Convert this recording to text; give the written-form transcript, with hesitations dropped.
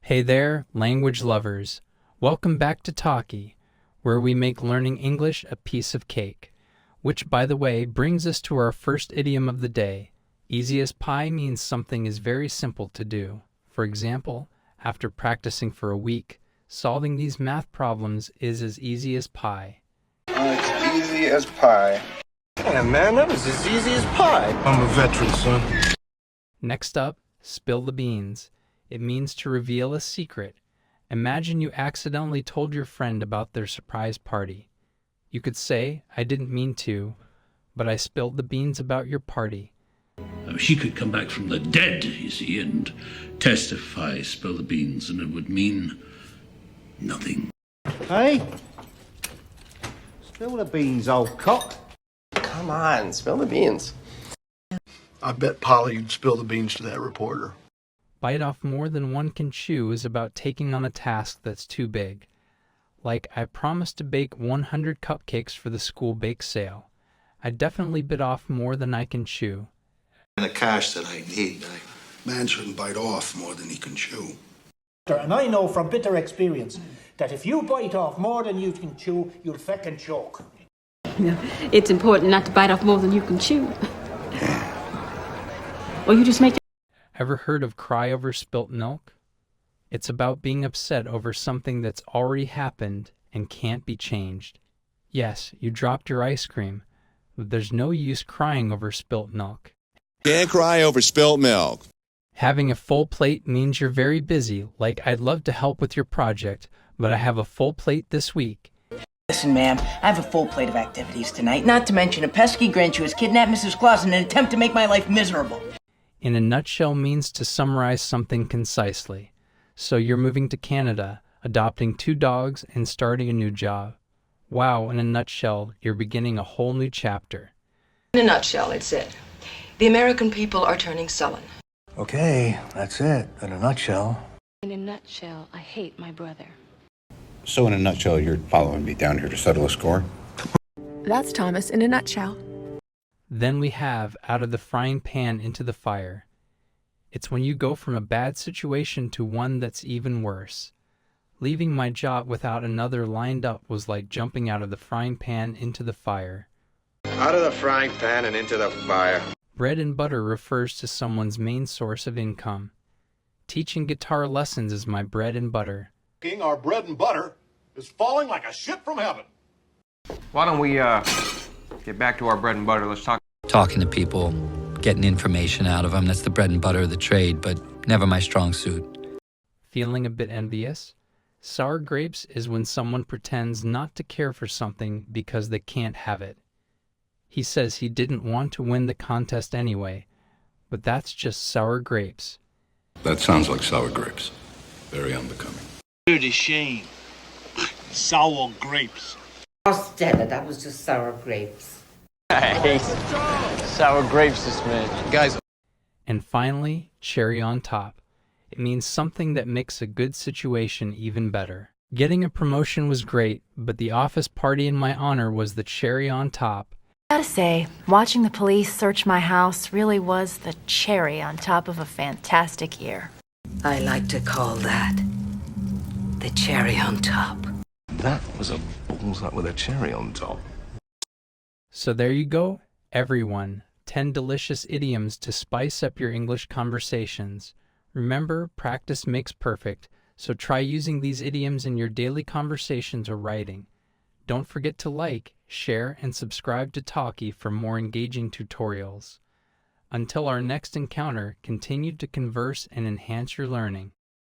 Hey there, language lovers. Welcome back to Talky, where we make learning English a piece of cake. Which, by the way, brings us to our first idiom of the day. Easy as pie means something is very simple to do. For example, after practicing for a week, solving these math problems is as easy as pie. It's easy as pie. Yeah, man, that was as easy as pie. I'm a veteran, son. Next up, spill the beans. It means to reveal a secret. Imagine you accidentally told your friend about their surprise party. You could say, I didn't mean to, but I spilled the beans about your party. She could come back from the dead, you see, and testify, spill the beans, and it would mean nothing. Hey? Spill the beans, old cock. Come on, spill the beans. I bet Polly you'd spill the beans to that reporter. Bite off more than one can chew is about taking on a task that's too big. Like, I promised to bake 100 cupcakes for the school bake sale. I definitely bit off more than I can chew. And the cash that I need, man shouldn't bite off more than he can chew. And I know from bitter experience that if you bite off more than you can chew, you'll feckin' choke. Yeah, it's important not to bite off more than you can chew. Or you just make it. Ever heard of cry over spilt milk? It's about being upset over something that's already happened and can't be changed. Yes, you dropped your ice cream, but there's no use crying over spilt milk. Can't cry over spilt milk. Having a full plate means you're very busy, like I'd love to help with your project, but I have a full plate this week. Listen, ma'am, I have a full plate of activities tonight, not to mention a pesky Grinch who has kidnapped Mrs. Claus in an attempt to make my life miserable. In a nutshell means to summarize something concisely. So you're moving to Canada, adopting 2 dogs, and starting a new job. Wow, in a nutshell, you're beginning a whole new chapter. In a nutshell, it's it. The American people are turning sullen. Okay, that's it. In a nutshell. In a nutshell, I hate my brother. So in a nutshell, you're following me down here to settle a score? That's Thomas in a nutshell. Then we have out of the frying pan into the fire. It's when you go from a bad situation to one that's even worse. Leaving my job without another lined up was like jumping out of the frying pan into the fire. Out of the frying pan and into the fire. Bread and butter refers to someone's main source of income. Teaching guitar lessons is my bread and butter. Our bread and butter is falling like a shit from heaven. Why don't we, get back to our bread and butter? Let's talk. Talking to people, getting information out of them, that's the bread and butter of the trade, but never my strong suit. Feeling a bit envious? Sour grapes is when someone pretends not to care for something because they can't have it. He says he didn't want to win the contest anyway, but that's just sour grapes. That sounds like sour grapes. Very unbecoming. Dirty shame. Sour grapes. Oh, Stella, that was just sour grapes. Hey, sour grapes this man. Guys. And finally, cherry on top. It means something that makes a good situation even better. Getting a promotion was great, but the office party in my honor was the cherry on top. I gotta say, watching the police search my house really was the cherry on top of a fantastic year. I like to call that the cherry on top. That was a bullseye with a cherry on top. So there you go, everyone. 10 delicious idioms to spice up your English conversations. Remember, practice makes perfect, so try using these idioms in your daily conversations or writing. Don't forget to like, share, and subscribe to Talky for more engaging tutorials. Until our next encounter, continue to converse and enhance your learning.